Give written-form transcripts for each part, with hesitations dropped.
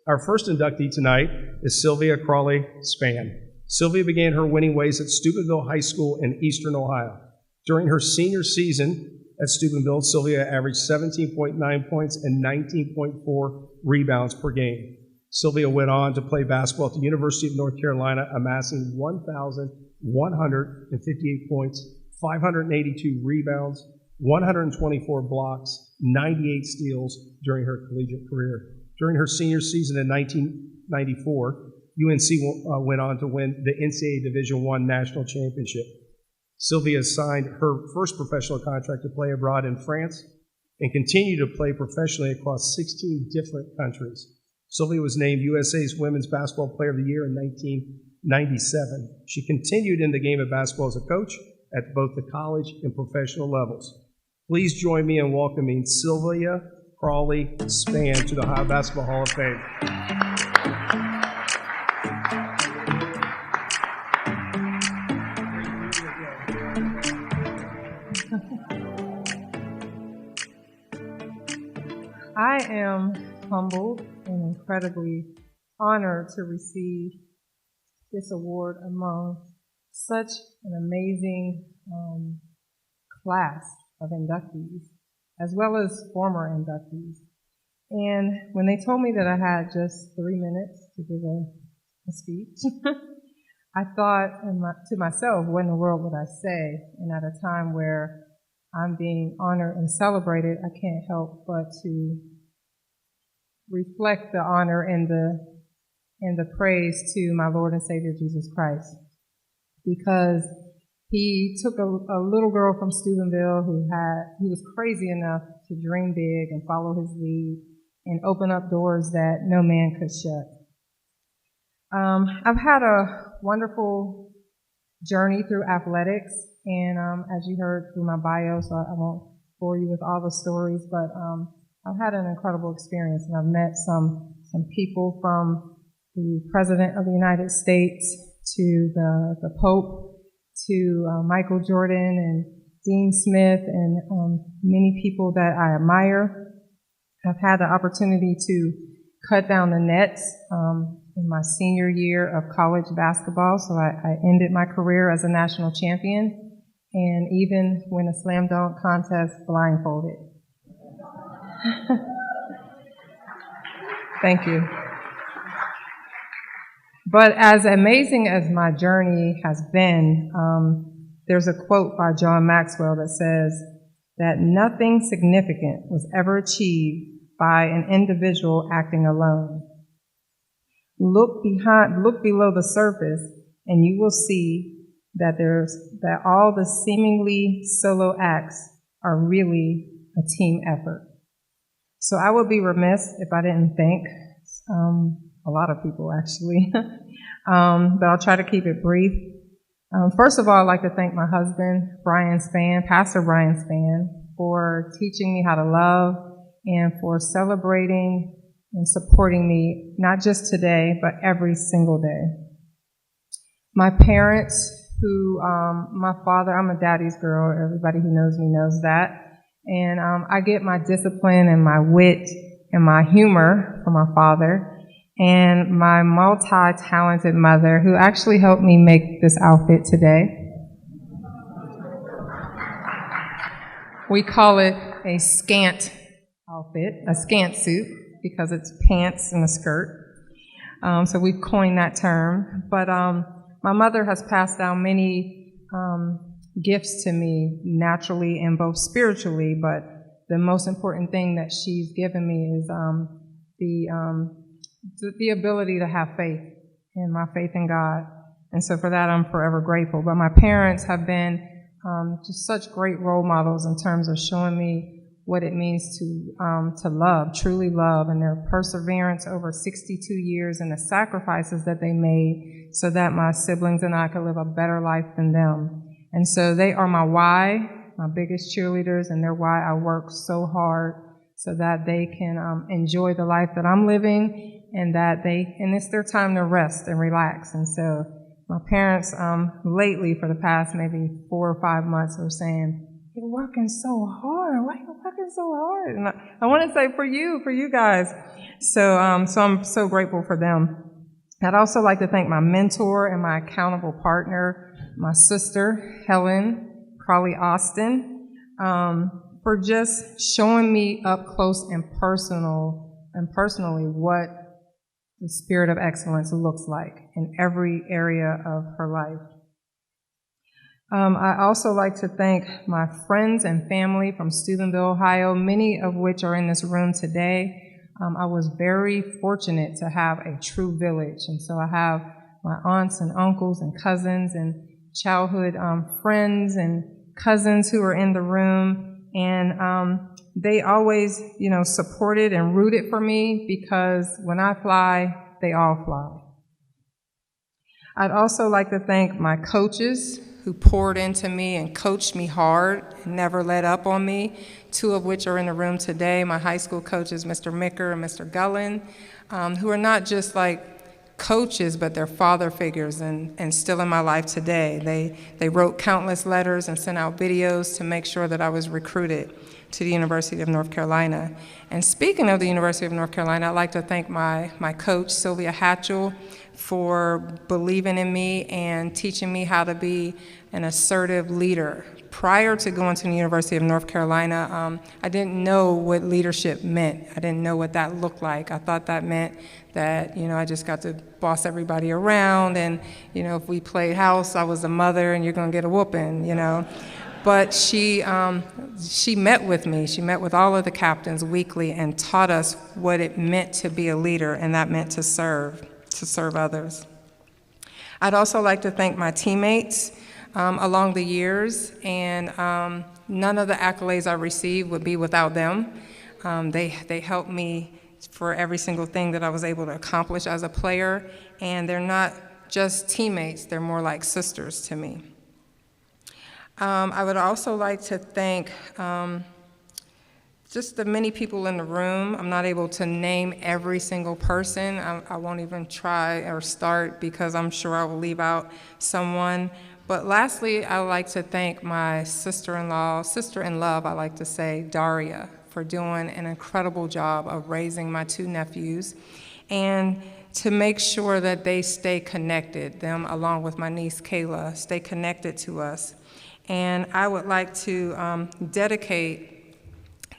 Our first inductee tonight is Sylvia Crawley Spann. Sylvia began her winning ways at Steubenville High School in Eastern Ohio. During her senior season at Steubenville, Sylvia averaged 17.9 points and 19.4 rebounds per game. Sylvia went on to play basketball at the University of North Carolina, amassing 1,158 points, 582 rebounds, 124 blocks, 98 steals during her collegiate career. During her senior season in 1994, UNC went on to win the NCAA Division I National Championship. Sylvia signed her first professional contract to play abroad in France and continued to play professionally across 16 different countries. Sylvia was named USA's Women's Basketball Player of the Year in 1997. She continued in the game of basketball as a coach at both the college and professional levels. Please join me in welcoming Sylvia Crawley Spann to the Ohio Basketball Hall of Fame. I am humbled and incredibly honored to receive this award among such an amazing class of inductees, as well as former inductees. And when they told me that I had just 3 minutes to give a speech, I thought to myself, what in the world would I say? And at a time where I'm being honored and celebrated, I can't help but to reflect the honor and the praise to my Lord and Savior Jesus Christ, because he took a little girl from Steubenville who was crazy enough to dream big and follow his lead and open up doors that no man could shut. I've had a wonderful journey through athletics, and as you heard through my bio, so I won't bore you with all the stories, but I've had an incredible experience, and I've met some people, from the President of the United States to the Pope to Michael Jordan and Dean Smith and many people that I admire. I've had the opportunity to cut down the nets in my senior year of college basketball, so I ended my career as a national champion, and even win a slam dunk contest blindfolded. Thank you. But as amazing as my journey has been, there's a quote by John Maxwell that says that nothing significant was ever achieved by an individual acting alone. Look below the surface, and you will see that all the seemingly solo acts are really a team effort. So I would be remiss if I didn't thank a lot of people, actually, but I'll try to keep it brief. First of all, I'd like to thank my husband, Pastor Brian Spann, for teaching me how to love and for celebrating and supporting me, not just today, but every single day. My parents, my father, I'm a daddy's girl. Everybody who knows me knows that. And I get my discipline and my wit and my humor from my father, and my multi-talented mother, who actually helped me make this outfit today. We call it a scant outfit, a scant suit, because it's pants and a skirt. So we've coined that term. But my mother has passed down many gifts to me naturally and both spiritually, but the most important thing that she's given me is the ability to have faith, and my faith in God. And so for that, I'm forever grateful. But my parents have been just such great role models in terms of showing me what it means to love, truly love, and their perseverance over 62 years and the sacrifices that they made so that my siblings and I could live a better life than them. And so they are my why, my biggest cheerleaders, and they're why I work so hard so that they can enjoy the life that I'm living, and it's their time to rest and relax. And so my parents lately, for the past maybe 4 or 5 months, are saying, you're working so hard. Why are you working so hard? And I want to say for you guys. So I'm so grateful for them. I'd also like to thank my mentor and my accountable partner, my sister, Helen Crawley Austin, for just showing me up close and personally what the spirit of excellence looks like in every area of her life. I also like to thank my friends and family from Steubenville, Ohio, many of which are in this room today. I was very fortunate to have a true village, and so I have my aunts and uncles and cousins and childhood friends and cousins who are in the room, and they always, supported and rooted for me because when I fly, they all fly. I'd also like to thank my coaches who poured into me and coached me hard and never let up on me, two of which are in the room today. My high school coaches, Mr. Micker and Mr. Gullen, who are not just like coaches, but they're father figures and still in my life today. They wrote countless letters and sent out videos to make sure that I was recruited to the University of North Carolina. And speaking of the University of North Carolina, I'd like to thank my coach, Sylvia Hatchell, for believing in me and teaching me how to be an assertive leader. Prior to going to the University of North Carolina, I didn't know what leadership meant. I didn't know what that looked like. I thought that meant that, I just got to boss everybody around, and, if we played house, I was the mother and you're gonna get a whooping, But she met with me. She met with all of the captains weekly and taught us what it meant to be a leader, and that meant to serve others. I'd also like to thank my teammates along the years, and none of the accolades I received would be without them. They helped me for every single thing that I was able to accomplish as a player, and they're not just teammates, they're more like sisters to me. I would also like to thank just the many people in the room. I'm not able to name every single person. I won't even try or start because I'm sure I will leave out someone. But lastly, I would like to thank my sister in love, I like to say, Daria, for doing an incredible job of raising my two nephews and to make sure that they stay connected, them along with my niece Kayla, stay connected to us. And I would like to dedicate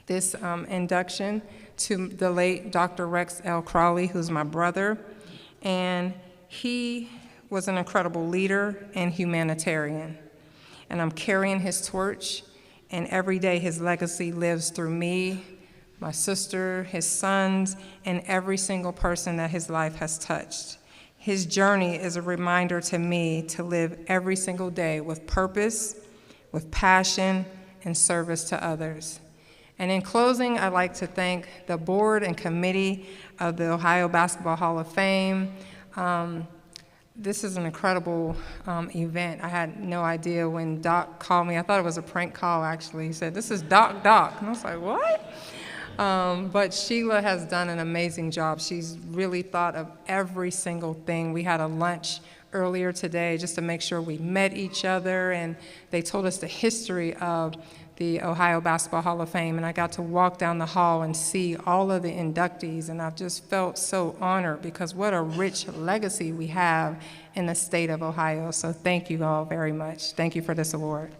this induction to the late Dr. Rex L. Crawley, who's my brother. And he was an incredible leader and humanitarian. And I'm carrying his torch, and every day his legacy lives through me, my sister, his sons, and every single person that his life has touched. His journey is a reminder to me to live every single day with purpose, with passion, and service to others. And in closing, I'd like to thank the board and committee of the Ohio Basketball Hall of Fame. This is an incredible event. I had no idea when Doc called me. I thought it was a prank call, actually. He said, "This is Doc." And I was like, what? But Sheila has done an amazing job. She's really thought of every single thing. We had a lunch earlier today just to make sure we met each other, and they told us the history of the Ohio Basketball Hall of Fame, and I got to walk down the hall and see all of the inductees, and I've just felt so honored because what a rich legacy we have in the state of Ohio. So thank you all very much. Thank you for this award.